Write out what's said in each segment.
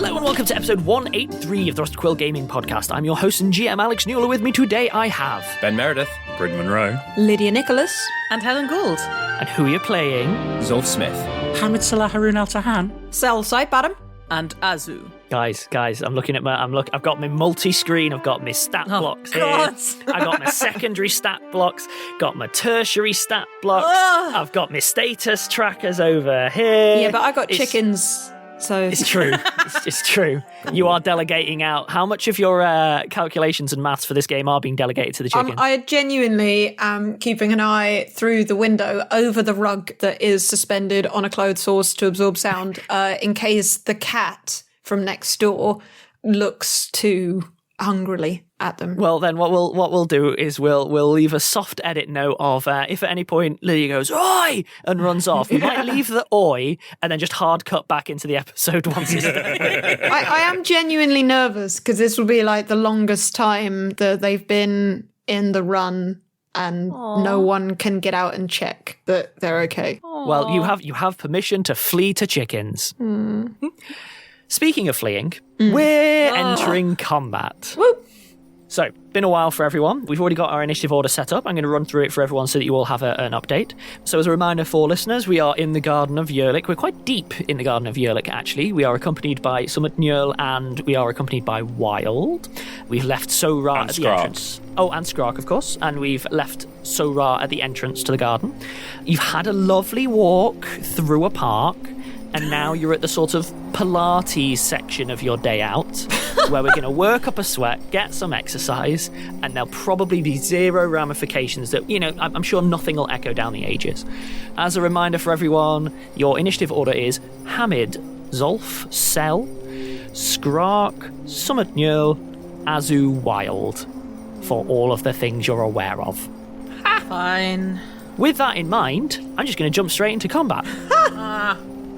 Hello and welcome to episode 183 of the Rusty Quill Gaming Podcast. I'm your host and GM Alex Newell. With me today I have Ben Meredith, Bryn Monroe, Lydia Nicholas, and Helen Gould. And who are you playing? Zolf Smith, Hamid Salah Haroon Al Tahan, Cell Sipe Adam, And Azu. Guys, I'm looking at I've got my multi-screen, I've got my stat blocks here. God. I've got my secondary stat blocks, got my tertiary stat blocks, I've got my status trackers over here. Yeah, but I got chickens, so... It's true. It's true. You are delegating out. How much of your calculations and maths for this game are being delegated to the chickens? I genuinely am keeping an eye through the window over the rug that is suspended on a clothes horse to absorb sound in case the cat from next door looks too hungrily at them. Well, then what we'll do is we'll leave a soft edit note of if at any point Lydia goes "Oi!" and runs off, we might leave the "Oi" and then just hard cut back into the episode once it's done. I am genuinely nervous because this will be like the longest time that they've been in the run and no one can get out and check that they're okay. Well, you have permission to flee to chickens. Speaking of fleeing, we're entering combat. Woo. So, been a while for everyone. We've already got our initiative order set up. I'm going to run through it for everyone so that you all have an update. So, as a reminder for listeners, we are in the Garden of Yurlik. We're quite deep in the Garden of Yurlik, actually. We are accompanied by Summit Nil and we are accompanied by Wild. We've left Sorah at the entrance. Oh, and Skrark, of course. And we've left Sorah at the entrance to the garden. You've had a lovely walk through a park. And now you're at the sort of Pilates section of your day out, where we're going to work up a sweat, get some exercise, and there'll probably be zero ramifications that, I'm sure nothing will echo down the ages. As a reminder for everyone, your initiative order is Hamid, Zolf, Cell, Skrark, Summit Nil, Azu, Wild, for all of the things you're aware of. Fine. With that in mind, I'm just going to jump straight into combat.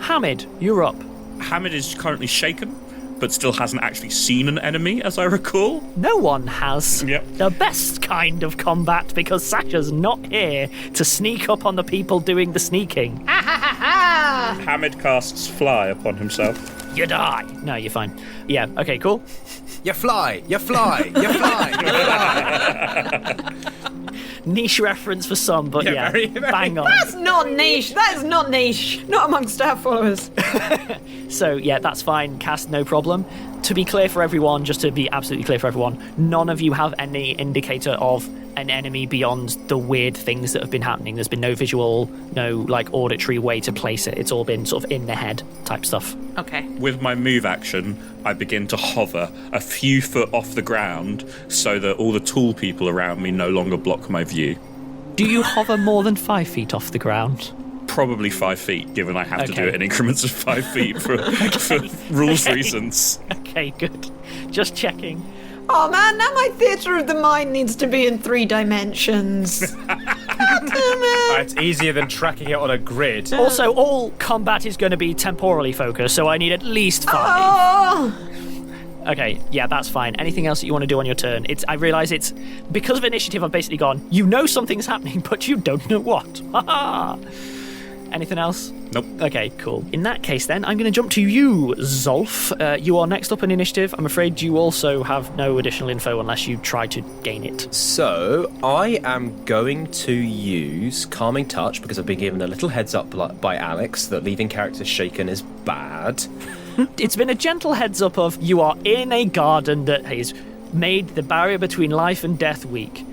Hamid, you're up. Hamid is currently shaken, but still hasn't actually seen an enemy, as I recall. No one has. Yep. The best kind of combat, because Sasha's not here to sneak up on the people doing the sneaking. Hamid casts Fly upon himself. You die. No, you're fine. Yeah, okay, cool. you fly. Niche reference for some, but yeah, very, very bang on. That's not niche. That is not niche. Not amongst our followers. So, yeah, that's fine. Cast, no problem. To be clear for everyone, just to be absolutely clear for everyone, none of you have any indicator of an enemy beyond the weird things that have been happening. There's been no visual, no, auditory way to place it. It's all been sort of in the head type stuff. Okay. With my move action, I begin to hover a few foot off the ground so that all the tall people around me no longer block my view. Do you hover more than 5 feet off the ground? Probably 5 feet, given I have to do Okay. it in increments of 5 feet for rules reasons. Okay, good. Just checking. Oh man, now my theatre of the mind needs to be in 3 dimensions. It's easier than tracking it on a grid. Also, all combat is going to be temporally focused, so I need at least 5. Oh! Okay, yeah, that's fine. Anything else that you want to do on your turn? I realise it's... Because of initiative, I've basically gone, you know something's happening, but you don't know what. Ha-ha! Anything else? Nope. Okay, cool. In that case, then, I'm going to jump to you, Zolf. You are next up in initiative. I'm afraid you also have no additional info unless you try to gain it. So, I am going to use Calming Touch because I've been given a little heads up by Alex that leaving characters shaken is bad. It's been a gentle heads up of you are in a garden that has made the barrier between life and death weak.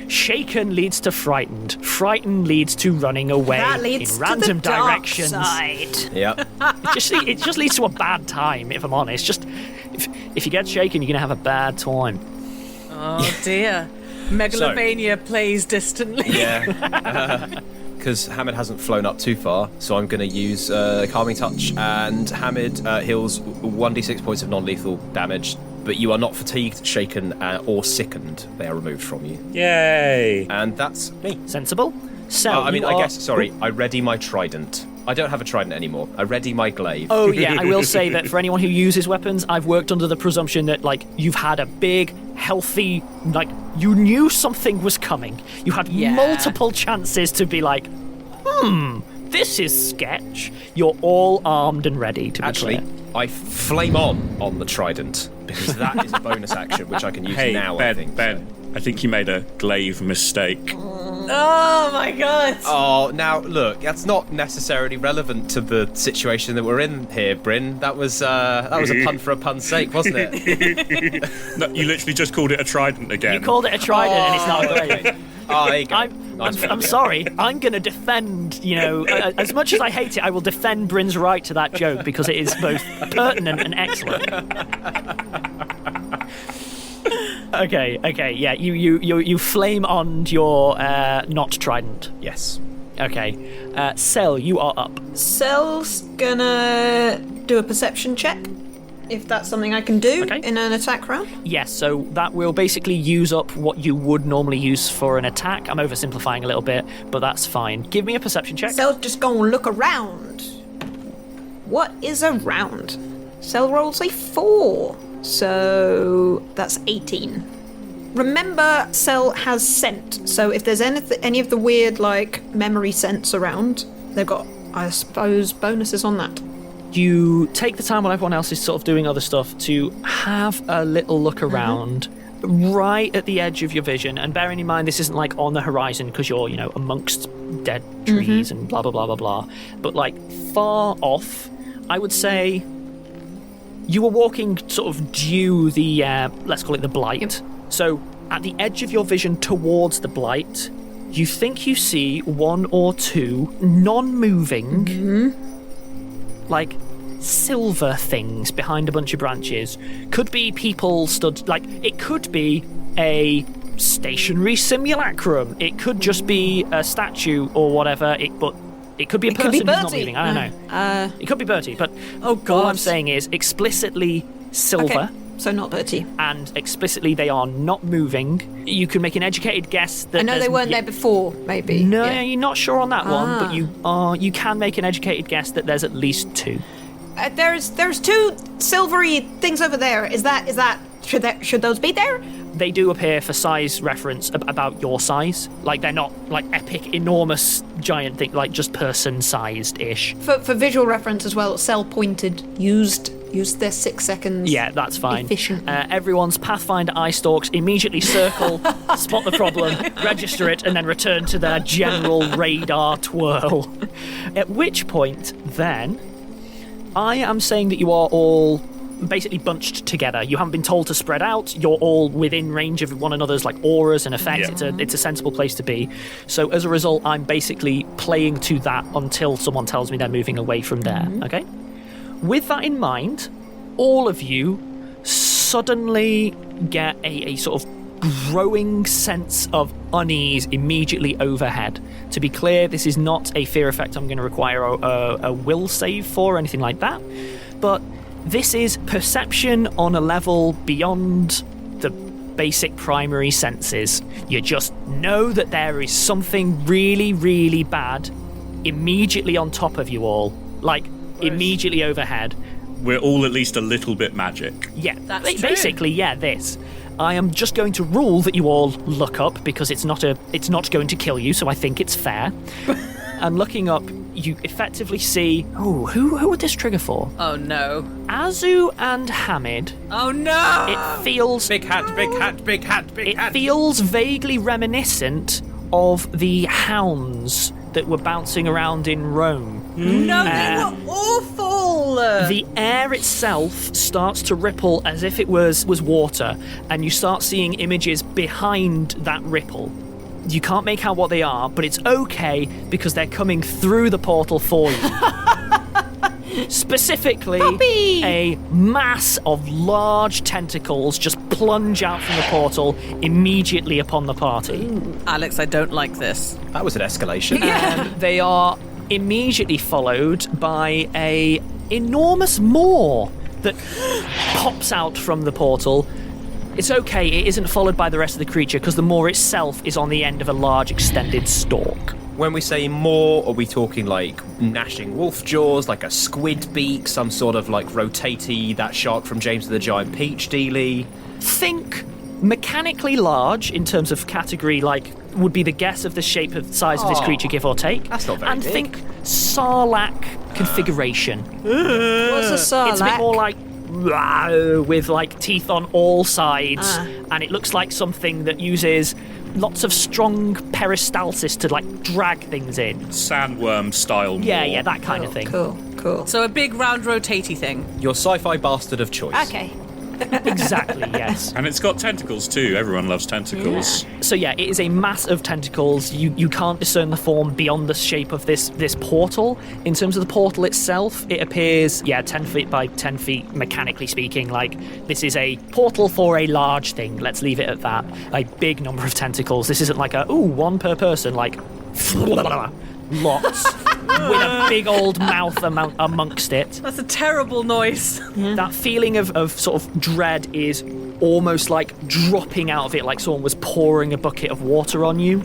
Shaken leads to frightened. Frightened leads to running away That leads in random to the dark directions. side. Yep. It just leads to a bad time, if I'm honest. Just if you get shaken, you're going to have a bad time. Oh dear. Megalovania plays distantly. Yeah. Because Hamid hasn't flown up too far, so I'm going to use Calming Touch, and Hamid heals 1d6 points of non-lethal damage, but you are not fatigued, shaken, or sickened. They are removed from you. Yay! And that's me. Sensible? So, I ready my trident. I don't have a trident anymore. I ready my glaive. Oh, yeah, I will say that for anyone who uses weapons, I've worked under the presumption that, you've had a big, healthy, you knew something was coming. You had multiple chances to be this is sketch. You're all armed and ready to be Actually, clear. I flame on the trident because that is a bonus action which I can use Hey, now. Ben, I think. Ben, I think you made a glaive mistake. Oh my god. Oh, now look, that's not necessarily relevant to the situation that we're in here, Bryn. That was a pun for a pun's sake, wasn't it? No, you literally just called it a trident again. You called it a trident and it's not a glaive. Oh, there you go. I'm sorry. I'm going to defend, as much as I hate it, I will defend Bryn's right to that joke because it is both pertinent and excellent. Okay, yeah. You flame on your not trident. Yes. Okay. Cell, you are up. Cell's gonna do a perception check, if that's something I can do Okay. in an attack round. Yes, so that will basically use up what you would normally use for an attack. I'm oversimplifying a little bit, but that's fine. Give me a perception check. Cell's just gonna look around. What is around? Cell rolls a 4, so that's 18. Remember, Cell has scent, so if there's any of the weird, memory scents around, they've got, I suppose, bonuses on that. You take the time while everyone else is sort of doing other stuff to have a little look around right at the edge of your vision. And bearing in mind, this isn't on the horizon because you're, amongst dead trees and blah, blah, blah, blah, blah. But far off, I would say you were walking sort of due the, let's call it the Blight. Yep. So at the edge of your vision towards the Blight, you think you see one or two non-moving, silver things behind a bunch of branches. Could be people stood, it could be a stationary simulacrum. It could just be a statue or whatever, but it could be a person who's not Bertie. moving. I don't know. It could be Bertie, but Oh god. all I'm saying is explicitly silver. Okay, so not Bertie. And explicitly they are not moving. You can make an educated guess that I know they weren't there before, maybe. No, Yeah. you're not sure on that one, but you can make an educated guess that there's at least two. There's two silvery things over there. Is that should those be there? They do appear for size reference about your size. They're not epic, enormous, giant thing, just person-sized-ish. For visual reference as well, Cell pointed, used their 6 seconds. Yeah, that's fine. Efficient. Everyone's Pathfinder eye stalks immediately circle, spot the problem, register it, and then return to their general radar twirl. At which point, then, I am saying that you are all basically bunched together. You haven't been told to spread out. You're all within range of one another's auras and effects. Yeah. It's a sensible place to be. So as a result, I'm basically playing to that until someone tells me they're moving away from there. Okay? With that in mind, all of you suddenly get a sort of growing sense of unease immediately overhead. To be clear, this is not a fear effect I'm going to require a will save for or anything like that, but this is perception on a level beyond the basic primary senses. You just know that there is something really, really bad immediately on top of you all, immediately overhead. We're all at least a little bit magic. Yeah, That's true. basically, yeah, this. I am just going to rule that you all look up because it's not going to kill you, so I think it's fair. And looking up, you effectively see... Oh, who would this trigger for? Oh no. Azu and Hamid. Oh no. It feels... Big hat, big hat, big hat, big It hat. feels vaguely reminiscent of the hounds that were bouncing around in Rome. No, they were awful. The air itself starts to ripple as if it was water, and you start seeing images behind that ripple. You can't make out what they are, but it's okay because they're coming through the portal for you. Specifically, Puppy! a mass of large tentacles just plunge out from the portal immediately upon the party. Alex, I don't like this. That was an escalation. They are immediately followed by a enormous maw that pops out from the portal. It's okay, it isn't followed by the rest of the creature because the maw itself is on the end of a large extended stalk. When we say more, are we talking gnashing wolf jaws, a squid beak, some sort of rotatey, that shark from James and the Giant Peach dealy? Think mechanically large in terms of category, like would be the guess of the shape of size of this creature, give or take. That's not very and big. think Sarlacc configuration. What's a sarlacc? It's a bit more like with like teeth on all sides, and it looks like something that uses lots of strong peristalsis to like drag things in. Sandworm style. Yeah, that kind of thing. Cool. So a big round rotatey thing. Your sci-fi bastard of choice. Okay. Exactly, yes. And it's got tentacles too. Everyone loves tentacles. So yeah, it is a mass of tentacles. You can't discern the form beyond the shape of this portal. In terms of the portal itself, it appears 10 feet by 10 feet, mechanically speaking. Like, this is a portal for a large thing. Let's leave it at that. A big number of tentacles. This isn't like one per person, like lots with a big old mouth amongst it. That's a terrible noise. That feeling of sort of dread is almost like dropping out of it, like someone was pouring a bucket of water on you.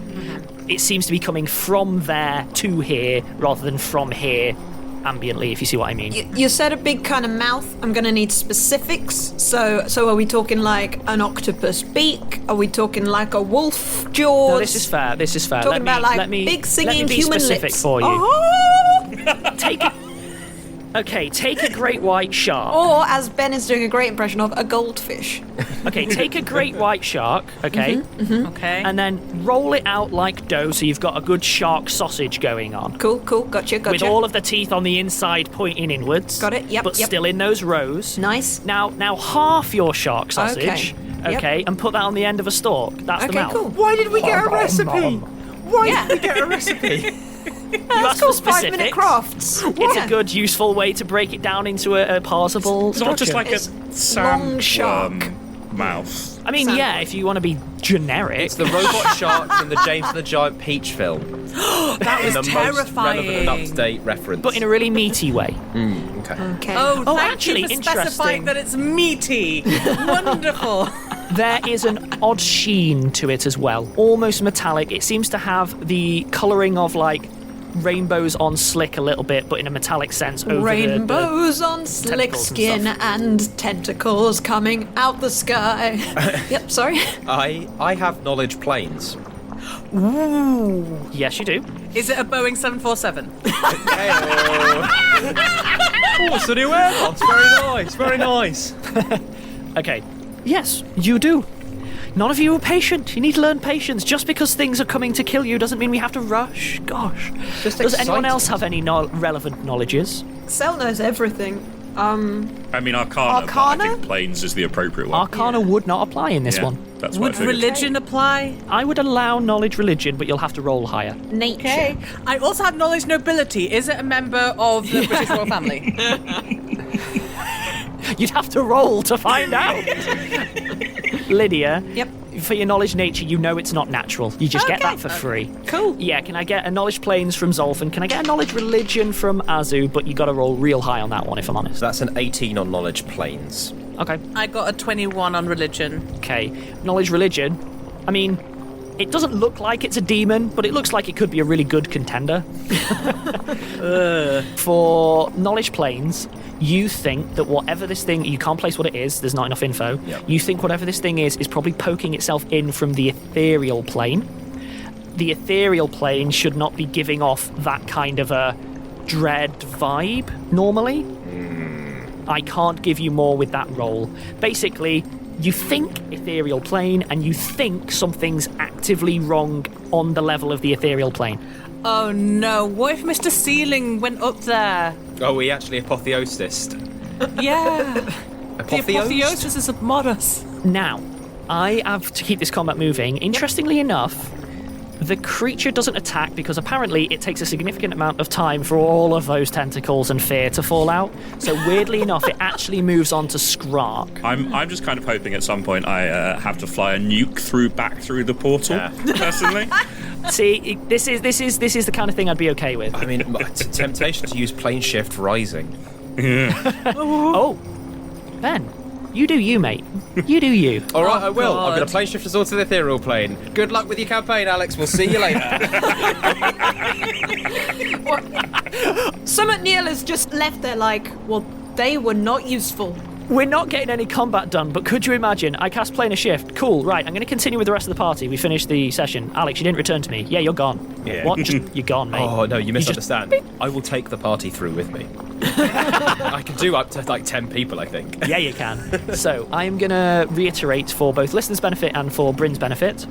It seems to be coming from there to here rather than from here ambiently, if you see what I mean. You said a big kind of mouth. I'm going to need specifics. So are we talking like an octopus beak? Are we talking like a wolf jaws? No, this is fair. Talking about like big singing let me be human specific lips. for you. Oh! Take a great white shark. Or, as Ben is doing a great impression of, a goldfish. Okay, take a great white shark, okay? Okay. And then roll it out like dough so you've got a good shark sausage going on. Cool. Gotcha. With all of the teeth on the inside pointing inwards. Got it, yep, But yep. still in those rows. Nice. Now half your shark sausage, Okay, yep. and put that on the end of a stalk. That's the Okay, mouth. cool. Why did we get a recipe? Why Yeah. did we get a recipe? You asked for Cool 5-minute specifics. crafts. It's a good, useful way to break it down into a parsable It's not just structure. like It's a long shark. sandworm mouth. I mean, yeah, if you want to be generic. It's the robot shark from the James and the Giant Peach film. That was the most terrifying. relevant and up-to-date reference. but in a really meaty way. Okay. Okay. Oh, Oh, thank actually, you for interesting. specifying that it's meaty. Wonderful. There is an odd sheen to it as well, almost metallic. It seems to have the colouring of like rainbows on slick a little bit, but in a metallic sense over Rainbows on slick tentacles and skin stuff. and tentacles coming out the sky. Yep, sorry. I have knowledge planes. Yes, you do. Is it a Boeing 747? Oh, it's a new airline. It's very nice. Okay. Yes, you do. None of you are patient. You need to learn patience. Just because things are coming to kill you doesn't mean we have to rush. Gosh. Just Does anyone excited. else have any relevant knowledges? Cell knows everything. I mean, Arcana, but I Arcana? think planes is the appropriate one. Arcana would not apply in this Yeah, one. That's what I Would figured. religion apply? I would allow knowledge religion, but you'll have to roll higher. Nature. Okay. I also have knowledge nobility. Is it a member of the British royal family? You'd have to roll to find out. Lydia. Yep. For your knowledge nature, you know it's not natural. You just get that for free. Cool. Yeah, can I get a knowledge planes from Zolf, and can I get a knowledge religion from Azu? But you got to roll real high on that one, if I'm honest. That's an 18 on knowledge planes. Okay. I got a 21 on religion. Okay. Knowledge religion. I mean, it doesn't look like it's a demon, but it looks like it could be a really good contender. For knowledge planes, you think that whatever this thing, you can't place what it is, there's not enough info. Yep. You think whatever this thing is probably poking itself in from the ethereal plane. The ethereal plane should not be giving off that kind of a dread vibe normally. I can't give you more with that roll. Basically, you think ethereal plane and you think something's actively wrong on the level of the ethereal plane. Oh no, what if Mr. Ceiling went up there? Oh, he actually apotheosist. Yeah. The Apotheosed? apotheosis is upon us. Now, I have to keep this combat moving. Interestingly enough, the creature doesn't attack because apparently it takes a significant amount of time for all of those tentacles and fear to fall out. So weirdly enough, it actually moves on to Skrark. I'm just kind of hoping at some point I have to fly a nuke back through the portal. Yeah. Personally, See, this is the kind of thing I'd be okay with. I mean, temptation to use plane shift rising. Oh, Ben, you do you, mate. You do you. All right, I will. God. I'm going to plane shift us all to the ethereal plane. Good luck with your campaign, Alex. We'll see you later. Some at Neil has just left there like, well, they were not useful. We're not getting any combat done, but could you imagine? I cast planar shift. Cool, right. I'm going to continue with the rest of the party. We finished the session. Alex, you didn't return to me. Yeah, you're gone. Yeah. What? You're gone, mate. Oh, no, you misunderstand. I will take the party through with me. I can do up to like 10 people, I think. Yeah, you can. So I am going to reiterate for both listeners' benefit and for Bryn's benefit.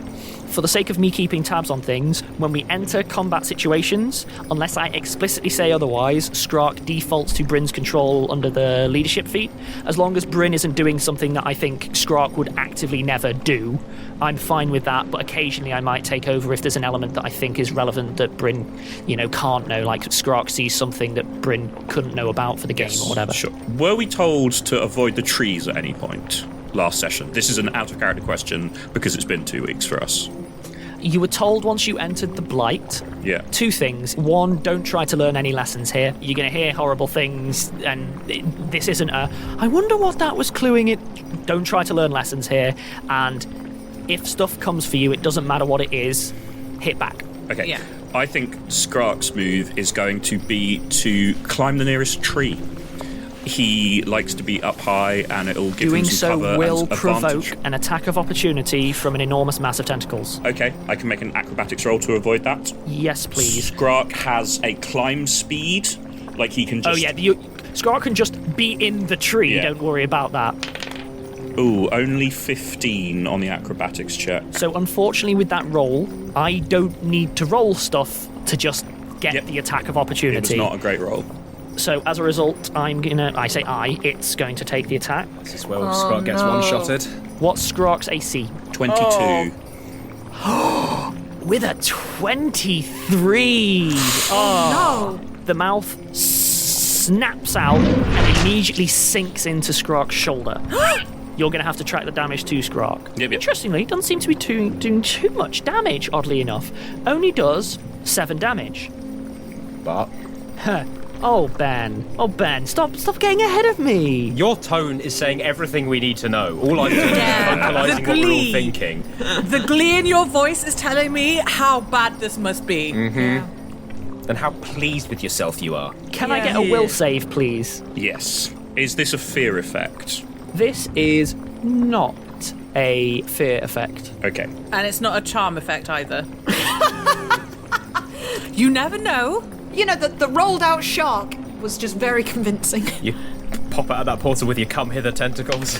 For the sake of me keeping tabs on things, when we enter combat situations, unless I explicitly say otherwise, Skrark defaults to Bryn's control under the leadership feat. As long as Bryn isn't doing something that I think Skrark would actively never do, I'm fine with that, but occasionally I might take over if there's an element that I think is relevant that Bryn, can't know, like Skrark sees something that Bryn couldn't know about for the game or whatever. Sure. Were we told to avoid the trees at any point last session? This is an out-of-character question because it's been 2 weeks for us. You were told once you entered the Blight, Yeah. 2 things. 1, don't try to learn any lessons here. You're going to hear horrible things, and this isn't I wonder what that was cluing it. Don't try to learn lessons here, and if stuff comes for you, it doesn't matter what it is, hit back. Okay. Yeah. I think Skrark's move is going to be to climb the nearest tree. He likes to be up high, and it'll give Doing him some so cover will and provoke advantage. an attack of opportunity from an enormous mass of tentacles. Okay, I can make an acrobatics roll to avoid that. Yes, please. Skrark has a climb speed, like he can just... Oh, yeah, Skrark can just be in the tree, Yeah. don't worry about that. Ooh, only 15 on the acrobatics check. So unfortunately with that roll, I don't need to roll stuff to just get Yep. the attack of It was opportunity. not a great roll. So as a result, it's going to take the attack. This is where Skrark gets one-shotted. What's Skrark's AC? 22. With a 23! Oh, no! The mouth snaps out and immediately sinks into Skrark's shoulder. You're going to have to track the damage to Skrark. Yep. Interestingly, it doesn't seem to be doing too much damage, oddly enough. Only does 7 damage. But Oh, Ben, stop getting ahead of me. your tone is saying everything we need to know. All I'm doing is vocalising The what we're all glee. thinking. The glee in your voice is telling me how bad this must be. And how pleased with yourself you are. Can I get a will save, please? Yes. Is this a fear effect? This is not a fear effect. Okay. And it's not a charm effect either. You never know. The rolled out shark was just very convincing. You pop out of that portal with your come hither tentacles.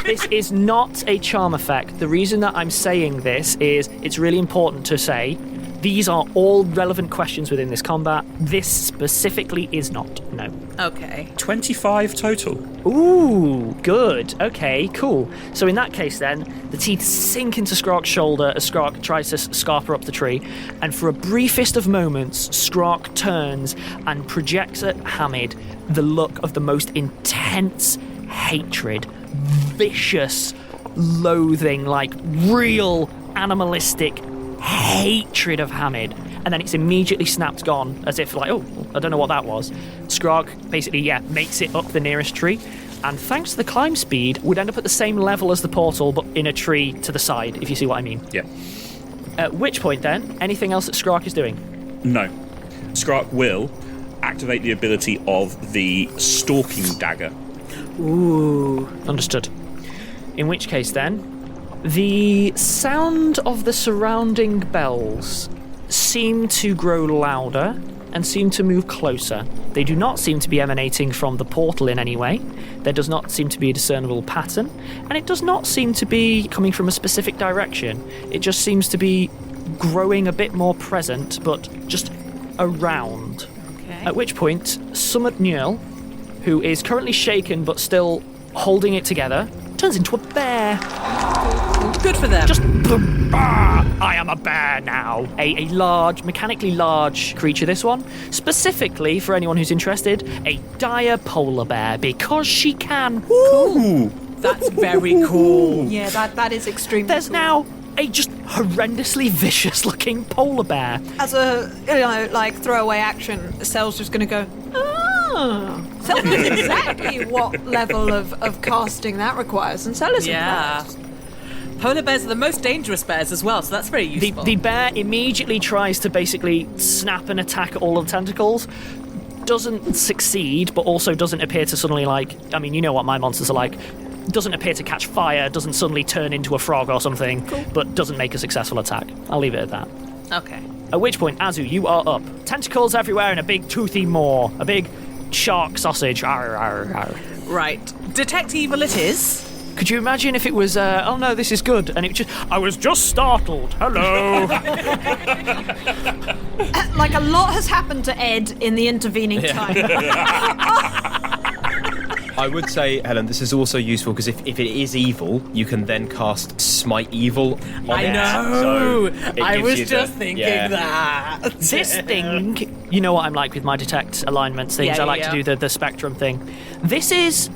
This is not a charm effect. The reason that I'm saying this is it's really important to say these are all relevant questions within this combat. This specifically is not. No. Okay. 25 total. Ooh, good. Okay, cool. So in that case then, the teeth sink into Skrark's shoulder as Skrark tries to scarper up the tree, and for a briefest of moments, Skrark turns and projects at Hamid the look of the most intense hatred, vicious loathing, like real animalistic hatred of Hamid. And then it's immediately snapped gone, as if like, oh, I don't know what that was. Skrark basically, makes it up the nearest tree, and thanks to the climb speed, would end up at the same level as the portal, but in a tree to the side, if you see what I mean. Yeah. At which point then, anything else that Skrark is doing? No. Skrark will activate the ability of the stalking dagger. Ooh, understood. In which case then, the sound of the surrounding bells seem to grow louder and seem to move closer. They do not seem to be emanating from the portal in any way. There does not seem to be a discernible pattern, and it does not seem to be coming from a specific direction. It just seems to be growing a bit more present, but just around. Okay. At which point, Summit Nils, who is currently shaken but still holding it together, turns into a bear. Good for them. Just I am a bear now. A large, mechanically large creature, this one. Specifically, for anyone who's interested, a dire polar bear, because she can. Ooh. That's very cool. Yeah, that is extremely There's cool. now a just horrendously vicious looking polar bear. As a, throwaway action, Sel's just going to go, Sel knows exactly what level of casting that requires, and Sel is Yeah. impressed. Polar bears are the most dangerous bears as well, so that's very useful. The bear immediately tries to basically snap and attack all of the tentacles. doesn't succeed, but also doesn't appear to suddenly, like, I mean, you know what my monsters are like. Doesn't appear to catch fire, doesn't suddenly turn into a frog or something, but doesn't make a successful attack. I'll leave it at that. Okay. At which point, Azu, you are up. Tentacles everywhere and a big toothy maw. A big shark sausage. Arr, arr, arr. Right. Detect evil it is. Could you imagine if it was, oh no, this is good, and it just, I was just startled. Hello. Like a lot has happened to Ed in the intervening time. I would say, Helen, this is also useful because if it is evil, you can then cast Smite Evil on I it. know. So it I gives was you just the- thinking yeah. that. This thing, you know what I'm like with my detect alignments things. Yeah, I like yeah. to do the spectrum thing. This is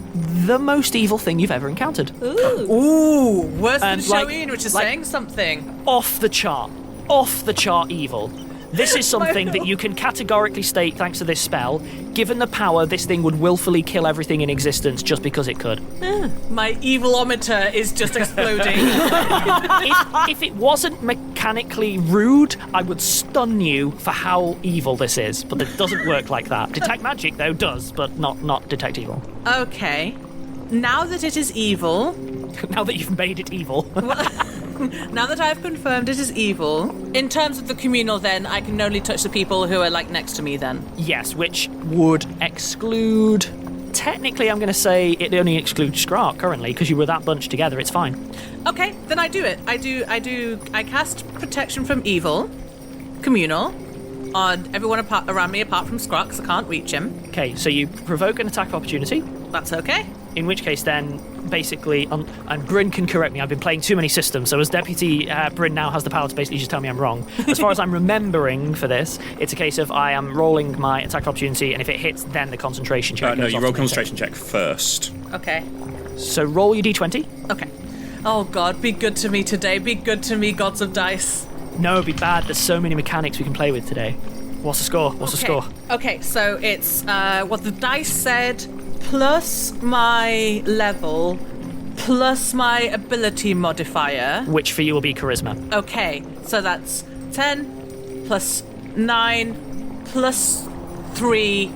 the most evil thing you've ever encountered. Ooh, worse than And, like- Shoin, which is like- saying something. Off the chart evil. This is something that you can categorically state, thanks to this spell, given the power, this thing would willfully kill everything in existence just because it could. My evilometer is just exploding. If it wasn't mechanically rude, I would stun you for how evil this is, but it doesn't work like that. Detect magic, though, does, but not detect evil. Okay. Now that it is evil, Now that you've made it evil. now that I've confirmed it is evil, in terms of the communal then, I can only touch the people who are, like, next to me then. Yes, which would exclude... Technically, I'm going to say it only excludes Skrark currently, because you were that bunched together, it's fine. Okay, then I do it. I cast protection from evil, communal, on everyone around me apart from Skrark, 'cause I can't reach him. Okay, so you provoke an attack of opportunity, That's okay. in which case then, basically, and Bryn can correct me, I've been playing too many systems, so as Deputy, Bryn now has the power to basically just tell me I'm wrong. As far as I'm remembering for this, it's a case of I am rolling my attack of opportunity, and if it hits, then the concentration check No, goes you off roll to make concentration check first. Okay. it. So roll your d20. Okay. Oh god, be good to me today. Be good to me, gods of dice. No, it'd be bad, there's so many mechanics we can play with today. What's the score? What's the score? Okay, so it's what the dice said, plus my level, plus my ability modifier. Which for you will be charisma. Okay, so that's 10 plus 9 plus 3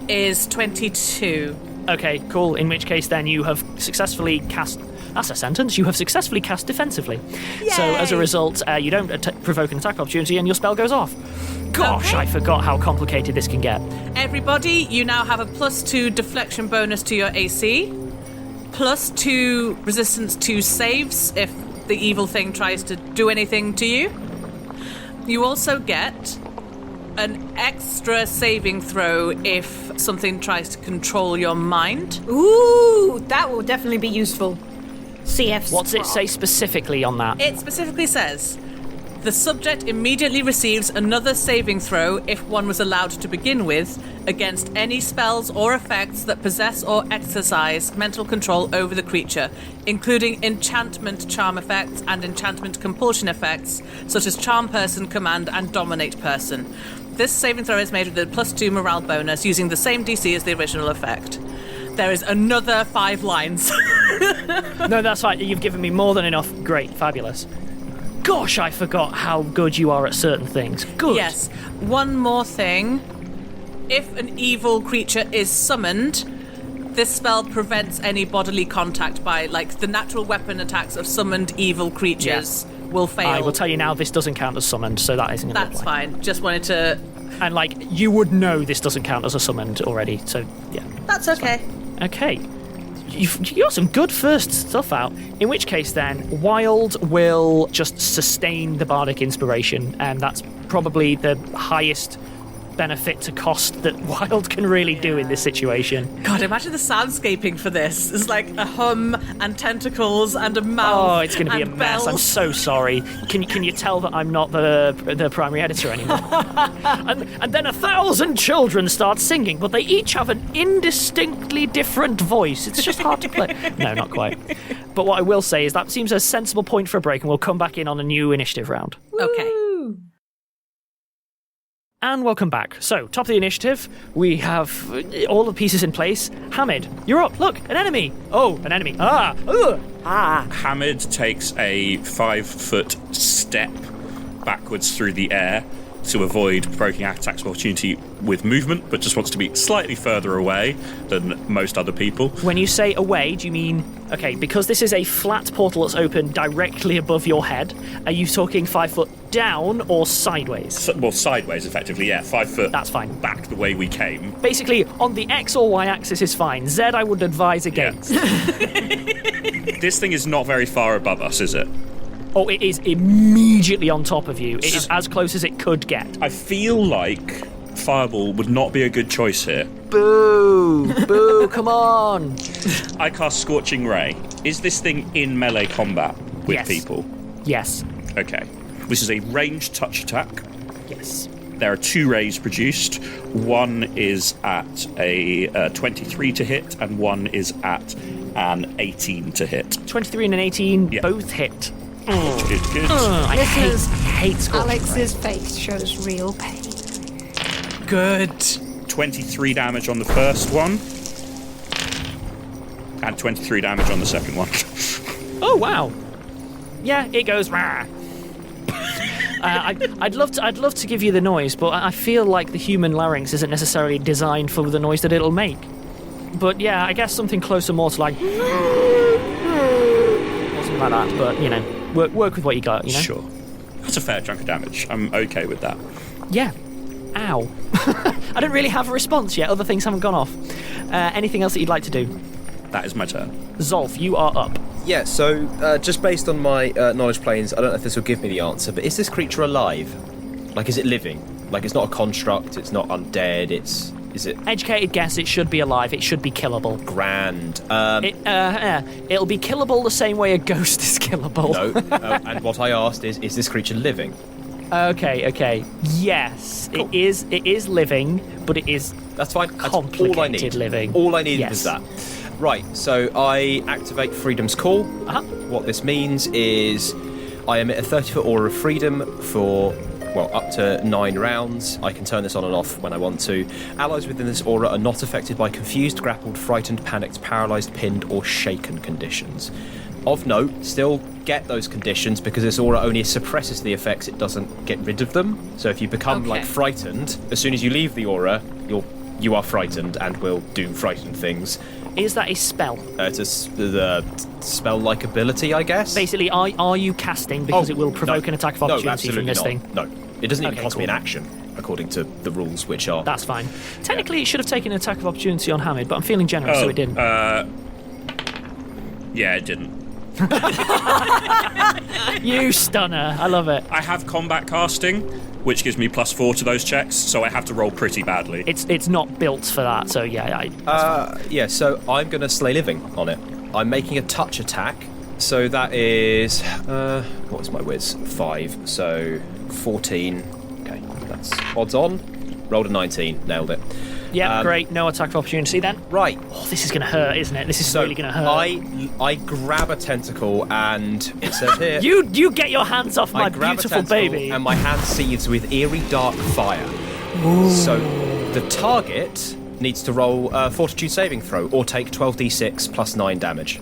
is 22. Okay, cool. In which case, then you have successfully cast. That's a sentence. You have successfully cast defensively. So as a Yay. result, you don't provoke an attack opportunity, and your spell goes off. Gosh, Okay. I forgot how complicated this can get. Everybody, you now have a +2 deflection bonus to your AC, +2 resistance to saves if the evil thing tries to do anything to you. You also get an extra saving throw if something tries to control your mind. Ooh, that will definitely be useful. CF. What's it say specifically on that? It specifically says, the subject immediately receives another saving throw if one was allowed to begin with against any spells or effects that possess or exercise mental control over the creature, including enchantment charm effects and enchantment compulsion effects, such as charm person, command, and dominate person. This saving throw is made with a +2 morale bonus using the same DC as the original effect. There is another 5 lines. No, that's fine. You've given me more than enough. Great, fabulous. Gosh, I forgot how good you are at certain things. Good. Yes. One more thing. If an evil creature is summoned, this spell prevents any bodily contact by, like, the natural weapon attacks of summoned evil creatures will fail. I will tell you now, this doesn't count as summoned, so that isn't going to That's apply. fine. Just wanted to... And, like, you would know this doesn't count as a summoned already, so, yeah. That's okay. Okay. You got some good first stuff out. In which case, then, Wild will just sustain the Bardic Inspiration, and that's probably the highest benefit to cost that Wild can really do in this situation. God, imagine the soundscaping for this. It's like a hum and tentacles and a mouth. Oh, it's going to be a and mess. I'm bells. so sorry. Can you tell that I'm not the primary editor anymore? and then 1,000 children start singing, but they each have an indistinctly different voice. It's just hard to play. No, not quite. But what I will say is that seems a sensible point for a break, and we'll come back in on a new initiative round. Okay. And welcome back. So, top of the initiative, we have all the pieces in place. Hamid, you're up. Look, an enemy. Oh, an enemy. Hamid takes a 5-foot step backwards through the air, to avoid provoking attacks of opportunity with movement, but just wants to be slightly further away than most other people. When you say away, do you mean, okay, because this is a flat portal that's open directly above your head, are you talking 5 foot down or sideways? Well, sideways, effectively, yeah. 5 foot That's fine. back the way we came. Basically, on the X or Y axis is fine. Z I would advise against. This thing is not very far above us, is it? Oh, it is immediately on top of you. It is as close as it could get. I feel like Fireball would not be a good choice here. Boo! Boo, come on! I cast Scorching Ray. Is this thing in melee combat with Yes. people? Yes. Okay. This is a ranged touch attack. Yes. There are 2 rays produced. One is at a 23 to hit, and one is at an 18 to hit. 23 and an 18 Yeah. both hit. Good, good. I Listeners, hate Scorching Ray. Alex's face shows real pain. Good. 23 damage on the first one, and 23 damage on the second one. Oh, wow. Yeah, it goes rah. I'd love to give you the noise, but I feel like the human larynx isn't necessarily designed for the noise that it'll make. But yeah, I guess something closer more to like or something like that. But you know, work with what you got. You know. Sure. That's a fair chunk of damage. I'm okay with that. Yeah. Ow. I don't really have a response yet. Other things haven't gone off. Anything else that you'd like to do? That is my turn. Zolf, you are up. Yeah, so just based on my knowledge planes, I don't know if this will give me the answer, but is this creature alive? Like, is it living? Like, it's not a construct, it's not undead, is it Educated guess, it should be alive. It should be killable. grand? It'll be killable the same way a ghost is killable. No. And what I asked is this creature living? Okay. Yes, Cool. it is living, but it is That's fine. That's complicated all I need. living. All I needed Yes. was that. Right, so I activate Freedom's Call. Uh-huh. What this means is I emit a 30-foot aura of freedom for, well, up to 9 rounds. I can turn this on and off when I want to. Allies within this aura are not affected by confused, grappled, frightened, panicked, paralysed, pinned, or shaken conditions. Of note, still get those conditions because this aura only suppresses the effects, it doesn't get rid of them. So if you become like Okay. frightened, as soon as you leave the aura, you are frightened and will do frightened things. Is that a spell? It's the spell-like ability, I guess. Basically, are you casting because it will provoke an attack of opportunity from this thing? No, it doesn't even Okay, cost me an cool. action, according to the rules, which are... That's fine. Technically, it should have taken an attack of opportunity on Hamid, but I'm feeling generous, so it didn't. Yeah, it didn't. You stunner! I love it. I have combat casting, which gives me +4 to those checks, so I have to roll pretty badly. It's not built for that, so yeah. Yeah, so I'm going to slay living on it. I'm making a touch attack, so that is... what's my whiz? 5, so 14. Okay, that's odds on. Rolled a 19, nailed it. Yeah, great. No attack of opportunity then. Right, Oh, this is going to hurt, isn't it? This is so really going to hurt. I grab a tentacle and it says here... You get your hands off my I grab beautiful a tentacle baby. and my hand seethes with eerie dark fire. So the target needs to roll a fortitude saving throw or take 12d6 plus 9 damage.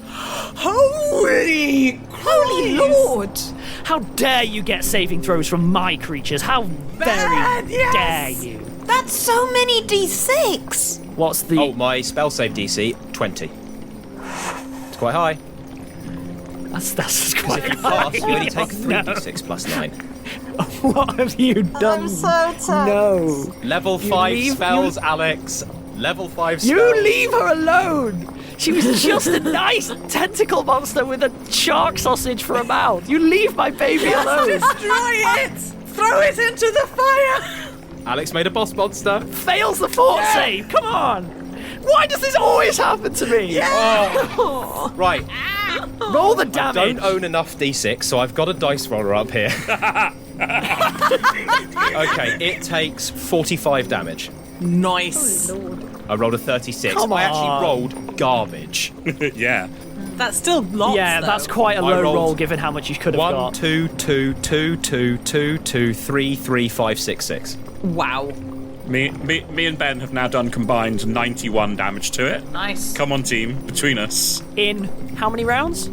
Holy Lord! How dare you get saving throws from my creatures? How very dare you? That's so many d6! What's the... Oh, my spell save DC, 20. It's quite high. That's quite If you high. pass, you only take 3d6 plus 9. What have you done? I'm so tired. No. Level 5 leave- spells, Alex. Level 5 spells. You leave her alone! She was just a nice tentacle monster with a shark sausage for a mouth. You leave my baby alone. Destroy it! Throw it into the fire! Alex made a boss monster. Fails the fort save. Come on. Why does this always happen to me? Oh. Right. Roll the damage. Don't own enough d6, so I've got a dice roller up here. Okay, it takes 45 damage. Nice. I rolled a 36. Come I actually on. rolled garbage. Yeah. That's still lots, Yeah, though. that's quite a I low rolled roll given how much you could have 1, got. 2, 2, 2, 2, 2, 2, 3, 3, 5, 6, 6. Wow. Me and Ben have now done combined 91 damage to it. Nice. Come on, team, between us. In how many rounds?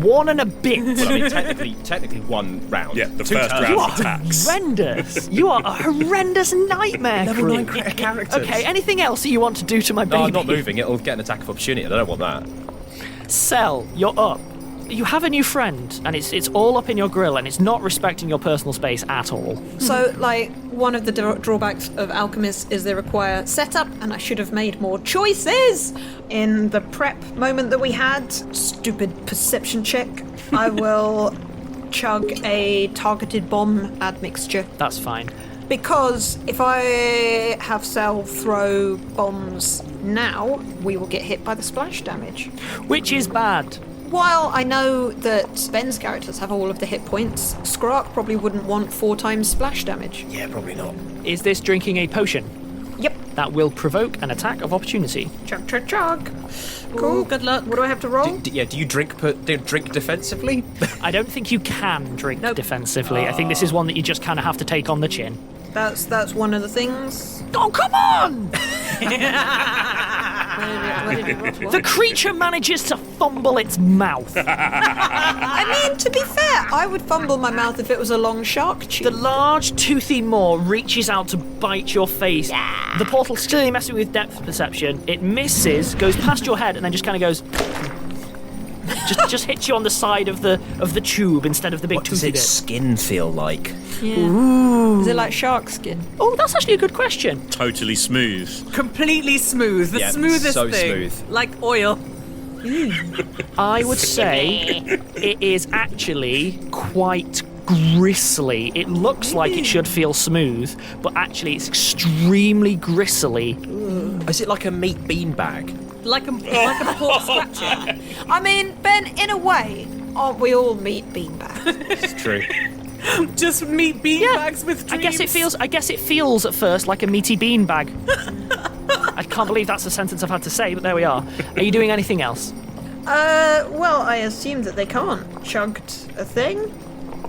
1 and a bit. Well, I mean, technically 1 round. Yeah, the Two first turns. round. You are Attacks. horrendous. You are a horrendous nightmare. Level 9 Bryn. characters. Okay, anything else that you want to do to my baby? No, I'm not moving. It'll get an attack of opportunity. I don't want that. Cell, you're up. You have a new friend, and it's all up in your grill, and it's not respecting your personal space at all. So, like, one of the drawbacks of alchemists is they require setup, and I should have made more choices in the prep moment that we had. Stupid perception check. I will chug a targeted bomb admixture. That's fine. Because if I have Cell throw bombs now, we will get hit by the splash damage. Which is bad. While I know that Ben's characters have all of the hit points, Skrark probably wouldn't want 4 times splash damage. Yeah, probably not. Is this drinking a potion? Yep. That will provoke an attack of opportunity. Chug, chug, chug. Cool. Ooh, good luck. What do I have to roll? Do you drink defensively? I don't think you can drink Nope. defensively. I think this is one that you just kind of have to take on the chin. That's one of the things. Oh, come on! Where did it roll? The creature manages to fumble its mouth. I mean, to be fair, I would fumble my mouth if it was a long shark The tooth. large, toothy maw reaches out to bite your face. The portal's clearly messing with depth perception. It misses, goes past your head, and then just kind of goes... just hits you on the side of the tube instead of the big What does toothy its bit. skin feel like? Is it like shark skin? Oh, that's actually a good question. Totally smooth. Completely smooth. The Yeah, smoothest so thing. smooth. Like oil. I would say it is actually quite gristly. It looks like it should feel smooth, but actually it's extremely gristly. Is it like a meat beanbag? Like a pork scratcher. I mean, Ben, in a way, aren't we all meat beanbags? It's true. Just meat beanbags with dreams. I guess it feels at first like a meaty beanbag. I can't believe that's a sentence I've had to say, but there we are. Are you doing anything else? Well, I assume that they can't chugged a thing.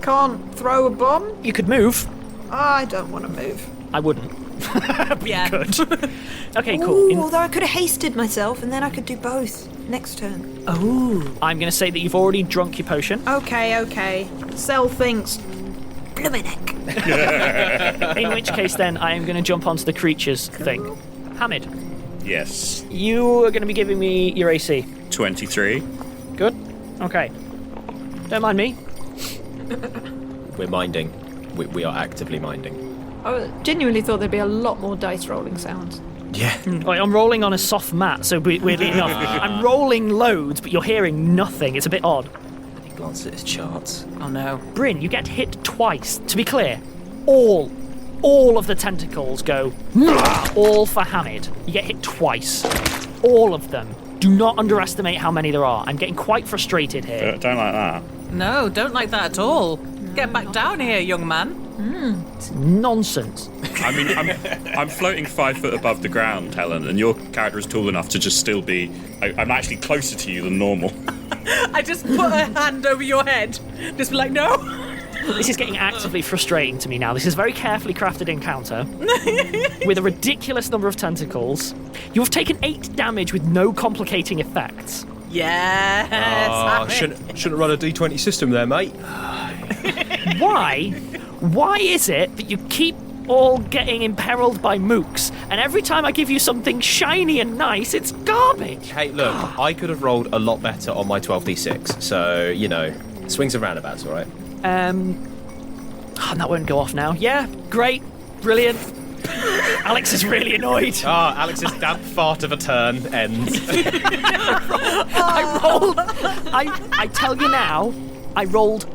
Can't throw a bomb. You could move. I don't want to move. I wouldn't. Yeah. Good. Okay, cool. Ooh, although I could have hasted myself, and then I could do both next turn. I'm going to say that you've already drunk your potion. Okay. Cell thinks. Bloomin' heck. In which case, then, I am going to jump onto the creatures thing. Hamid, Yes. you are going to be giving me your AC. 23. Good? Okay. Don't mind me. We're minding. We are actively minding. I genuinely thought there'd be a lot more dice rolling sounds. Yeah. Right, I'm rolling on a soft mat, so weirdly enough, I'm rolling loads, but you're hearing nothing. It's a bit odd. Let me glance at his charts. Oh no. Bryn, you get hit twice. To be clear, all of the tentacles go all for Hamid. You get hit twice. All of them. Do not underestimate how many there are. I'm getting quite frustrated here. Don't like that. No, don't like that at all. Get back down here, young man. It's nonsense. I mean, I'm floating 5 foot above the ground, Helen, and your character is tall enough to just still be... I'm actually closer to you than normal. I just put a hand over your head. Just be like, no. This is getting actively frustrating to me now. This is a very carefully crafted encounter with a ridiculous number of tentacles. You have taken 8 damage with no complicating effects. Yes. Shouldn't run a D20 system there, mate. Why is it that you keep all getting imperiled by mooks, and every time I give you something shiny and nice, it's garbage? Hey, look, I could have rolled a lot better on my 12d6, so, you know, swings and roundabouts, all right? That won't go off now. Yeah, great, brilliant. Alex is really annoyed. Alex's damp fart of a turn ends. I tell you now, I rolled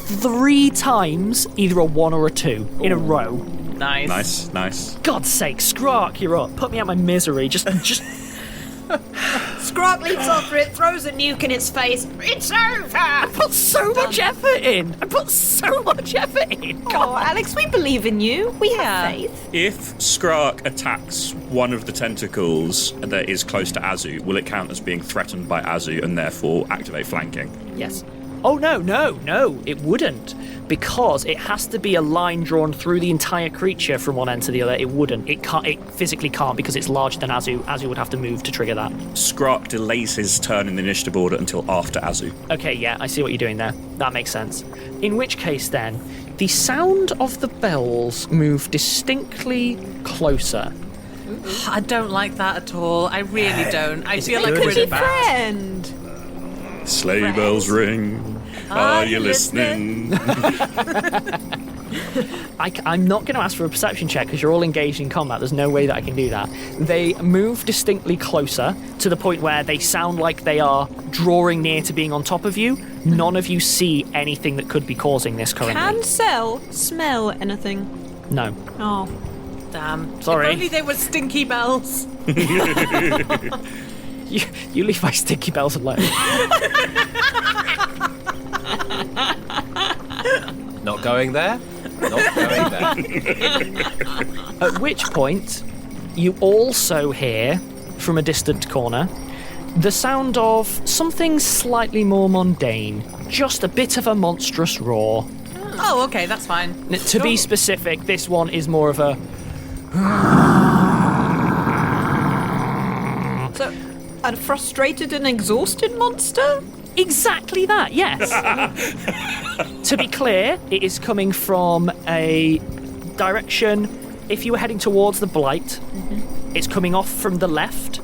3 times either a 1 or a 2 in a row. Nice. Nice. God's sake, Skrark, you're up. Put me out my misery. Just Skrark leaps after it, throws a nuke in its face. It's over! I put so much effort in. Oh, Alex, we believe in you. We have faith. If Skrark attacks one of the tentacles that is close to Azu, will it count as being threatened by Azu and therefore activate flanking? Yes. Oh, no, it wouldn't. Because it has to be a line drawn through the entire creature from one end to the other. It wouldn't. It can't. It physically can't because it's larger than Azu. Azu would have to move to trigger that. Skrark delays his turn in the initiative order until after Azu. Okay, yeah, I see what you're doing there. That makes sense. In which case, then, the sound of the bells move distinctly closer. I don't like that at all. I really don't. I feel like Could we're be in friend. Sleigh bells ring. Are you listening? I'm not going to ask for a perception check because you're all engaged in combat. There's no way that I can do that. They move distinctly closer to the point where they sound like they are drawing near to being on top of you. None of you see anything that could be causing this currently. Can Cell smell anything? No. Oh. Damn. Sorry. If only they were stinky bells. You leave my sticky bells alone. Not going there. Not going there. At which point, you also hear, from a distant corner, the sound of something slightly more mundane. Just a bit of a monstrous roar. Oh, okay, that's fine. To be specific, this one is more of a... So, a frustrated and exhausted monster? Exactly that, yes. To be clear, it is coming from a direction. If you were heading towards the Blight, it's coming off from the left.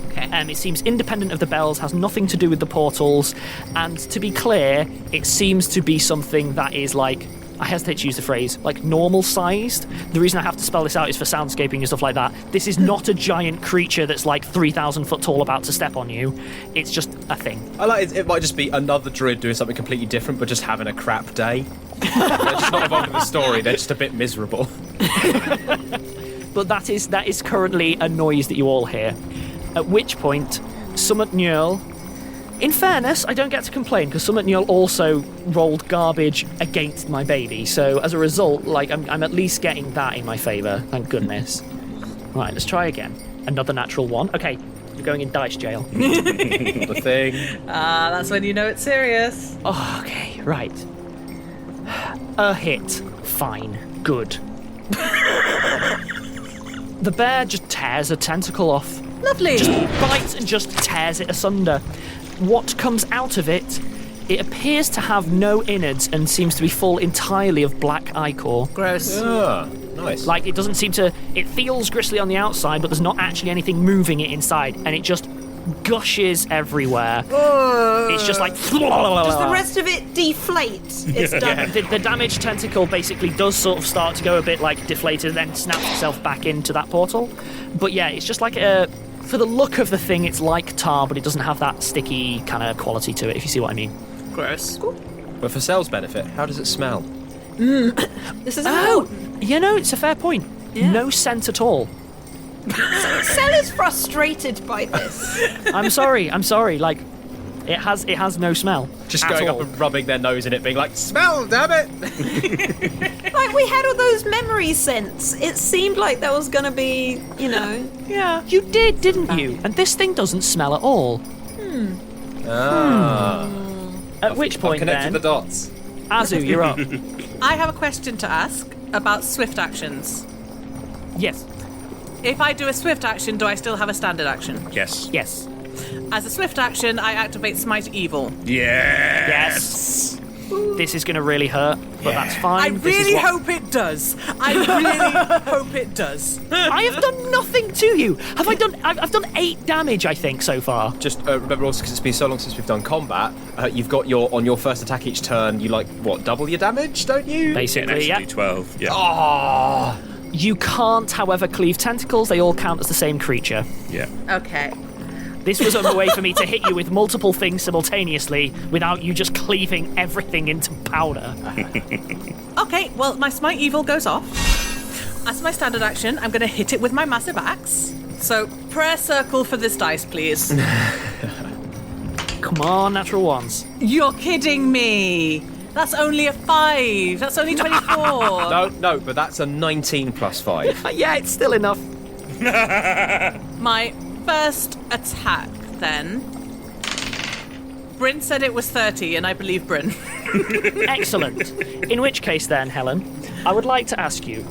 Okay. It seems independent of the bells, has nothing to do with the portals. And to be clear, it seems to be something that is like, I hesitate to use the phrase, like normal-sized. The reason I have to spell this out is for soundscaping and stuff like that. This is not a giant creature that's like 3,000 foot tall about to step on you. It's just a thing. I like it might just be another druid doing something completely different, but just having a crap day. They're just not involved in the story. They're just a bit miserable. But that is currently a noise that you all hear. At which point, Summit Nil... In fairness, I don't get to complain because Summit Nil also rolled garbage against my baby. So as a result, like I'm at least getting that in my favour. Thank goodness. Right, let's try again. Another natural one. Okay, you're going in dice jail. The thing. That's when you know it's serious. Oh, okay, right. A hit. Fine. Good. The bear just tears a tentacle off. Lovely. Just bites and just tears it asunder. What comes out of it, it appears to have no innards and seems to be full entirely of black ichor. Gross. Ah, nice. Like, it doesn't seem to... It feels gristly on the outside, but there's not actually anything moving it inside, and it just gushes everywhere. It's just like... Does the rest of it deflate? It's done. The damaged tentacle basically does sort of start to go a bit, like, deflated and then snaps itself back into that portal. But yeah, it's just like a... For the look of the thing, it's like tar, but it doesn't have that sticky kind of quality to it, if you see what I mean. Gross. But for Cell's benefit, how does it smell? This is You know, it's a fair point. Yeah. No scent at all. Cell is frustrated by this. I'm sorry. Like, it has no smell. Just at going all. up and rubbing their nose in it, being like, smell, damn it! Like, we had all those memory scents. It seemed like there was gonna be, you know. Yeah. You did, didn't you? And this thing doesn't smell at all. At which point, I've connected then, the dots. Azu, you're up. I have a question to ask about swift actions. Yes. If I do a swift action, do I still have a standard action? Yes. Yes. As a swift action, I activate Smite Evil. Yes. This is going to really hurt, but that's I fine. really hope it does. I really hope it does. I have done nothing to you. Have I done? I've done 8 damage, I think, so far. Just remember also, because it's been so long since we've done combat, you've got on your first attack each turn, you double your damage, don't you? Basically, yeah. D12. Yeah. Oh, You can't, however, cleave tentacles. They all count as the same creature. Yeah. Okay. This was a way for me to hit you with multiple things simultaneously without you just cleaving everything into powder. Okay, well, my Smite Evil goes off. As my standard action, I'm going to hit it with my massive axe. So, prayer circle for this dice, please. Come on, natural ones. You're kidding me. That's only a 5. That's only 24. no, but that's a 19 plus 5. Yeah, it's still enough. My first attack, then. Bryn said it was 30, and I believe Bryn. Excellent. In which case then, Helen, I would like to ask you,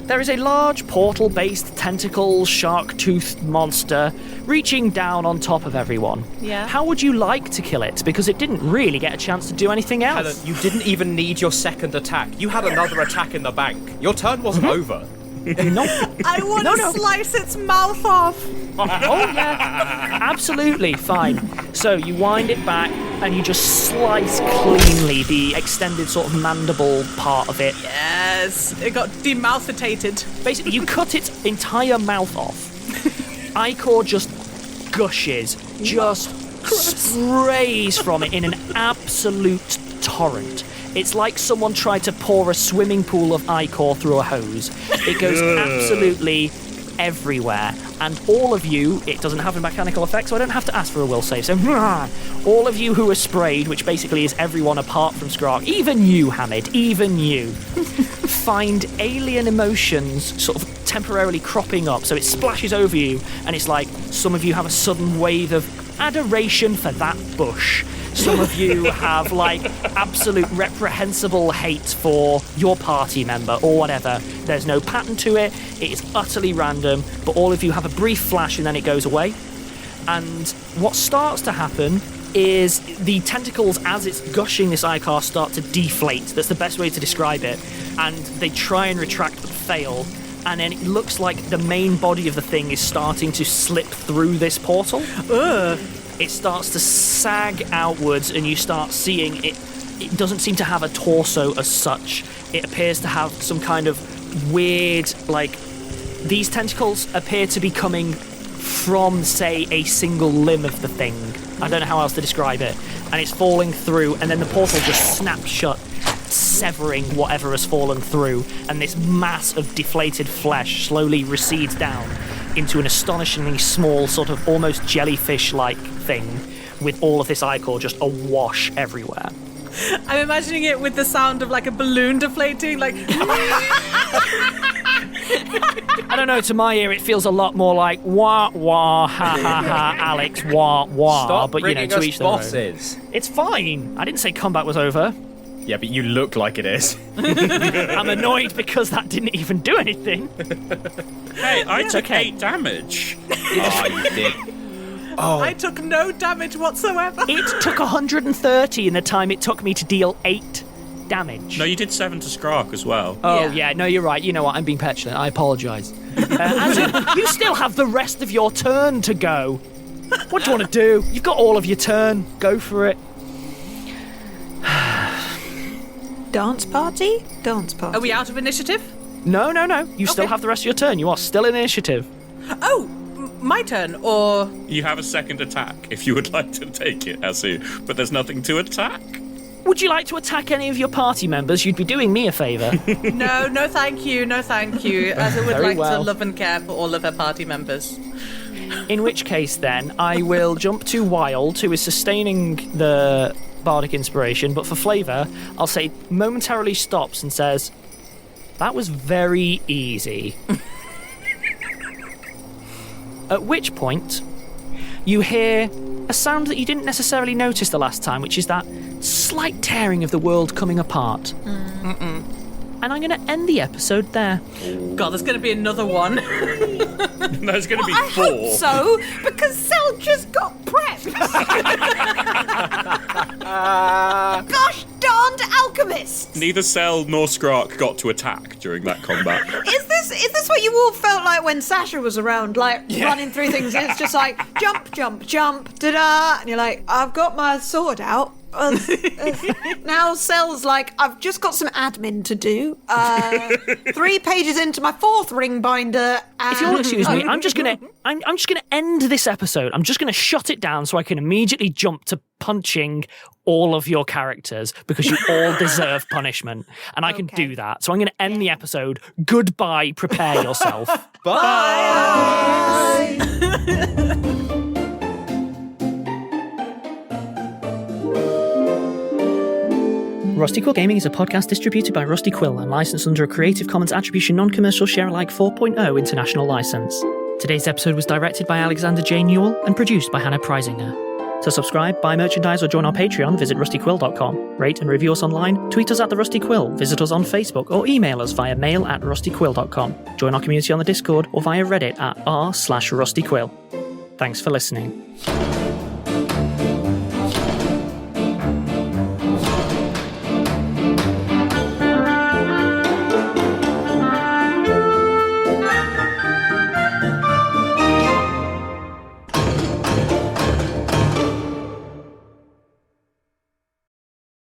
there is a large portal-based tentacle shark-toothed monster reaching down on top of everyone. Yeah. How would you like to kill it? Because it didn't really get a chance to do anything else. Helen, you didn't even need your second attack. You had another attack in the bank. Your turn wasn't over. I want to slice its mouth off. Oh, yeah. Absolutely, fine. So you wind it back and you just slice cleanly the extended sort of mandible part of it. Yes, it got demouthitated. Basically, you cut its entire mouth off. Ichor just gushes, just sprays from it in an absolute torrent. It's like someone tried to pour a swimming pool of ichor through a hose. It goes absolutely everywhere. And all of you, it doesn't have a mechanical effect, so I don't have to ask for a will save. So, all of you who are sprayed, which basically is everyone apart from Skrark, even you, Hamid, even you, find alien emotions sort of temporarily cropping up. So it splashes over you, and it's like some of you have a sudden wave of adoration for that bush. Some of you have, like, absolute reprehensible hate for your party member or whatever. There's no pattern to it. It is utterly random, but all of you have a brief flash and then it goes away. And what starts to happen is the tentacles, as it's gushing this ichor, start to deflate. That's the best way to describe it. And they try and retract but fail. And then it looks like the main body of the thing is starting to slip through this portal. It starts to sag outwards and you start seeing it doesn't seem to have a torso as such. It appears to have some kind of weird, like, these tentacles appear to be coming from, say, a single limb of the thing. I don't know how else to describe it. And it's falling through, and then the portal just snaps shut, severing whatever has fallen through, and this mass of deflated flesh slowly recedes down into an astonishingly small, sort of almost jellyfish-like thing, with all of this ichor just awash everywhere. I'm imagining it with the sound of like a balloon deflating, like. I don't know, to my ear it feels a lot more like wah wah ha ha ha Alex wah wah. Stop but bringing to us each their own. bosses. It's fine. I didn't say combat was over. Yeah, but you look like it is. I'm annoyed because that didn't even do anything. Hey, I took okay. 8 damage. Oh, you did. I took no damage whatsoever. It took 130 in the time it took me to deal 8 damage. No, you did 7 to Skrark as well. Oh, Yeah. yeah, no, you're right. You know what? I'm being petulant. I apologise. You still have the rest of your turn to go. What do you want to do? You've got all of your turn. Go for it. Dance party? Dance party. Are we out of initiative? No. You still Okay. have the rest of your turn. You are still in initiative. Oh, my turn, or. You have a second attack if you would like to take it, Asu, but there's nothing to attack. Would you like to attack any of your party members? You'd be doing me a favour. No, thank you, As I would Very like well. to love and care for all of her party members. In which case, then, I will jump to Wild, who is sustaining the bardic inspiration, but for flavour, I'll say momentarily stops and says, "That was very easy." At which point, you hear a sound that you didn't necessarily notice the last time, which is that slight tearing of the world coming apart. And I'm going to end the episode there. God, there's going to be another one. There's going to be I 4. hope so, because Cell just got prepped. Gosh darned alchemists! Neither Cell nor Skrark got to attack during that combat. Is this what you all felt like when Sasha was around, like running through things? And it's just like jump, jump, jump, da-da, and you're like, I've got my sword out. Now Cell's like, I've just got some admin to do. 3 pages into my 4th ring binder. If you'll excuse me, I'm just gonna end this episode. I'm just gonna shut it down so I can immediately jump to punching all of your characters because you all deserve punishment, and I can do that. So I'm gonna end the episode. Goodbye. Prepare yourself. Bye. Rusty Quill Gaming is a podcast distributed by Rusty Quill and licensed under a Creative Commons Attribution Non-Commercial Share-alike 4.0 international license. Today's episode was directed by Alexander J. Newell and produced by Hannah Preisinger. To subscribe, buy merchandise, or join our Patreon, visit rustyquill.com. Rate and review us online, tweet us at The Rusty Quill, visit us on Facebook, or email us via mail@rustyquill.com. Join our community on the Discord or via Reddit at r/rustyquill. Thanks for listening.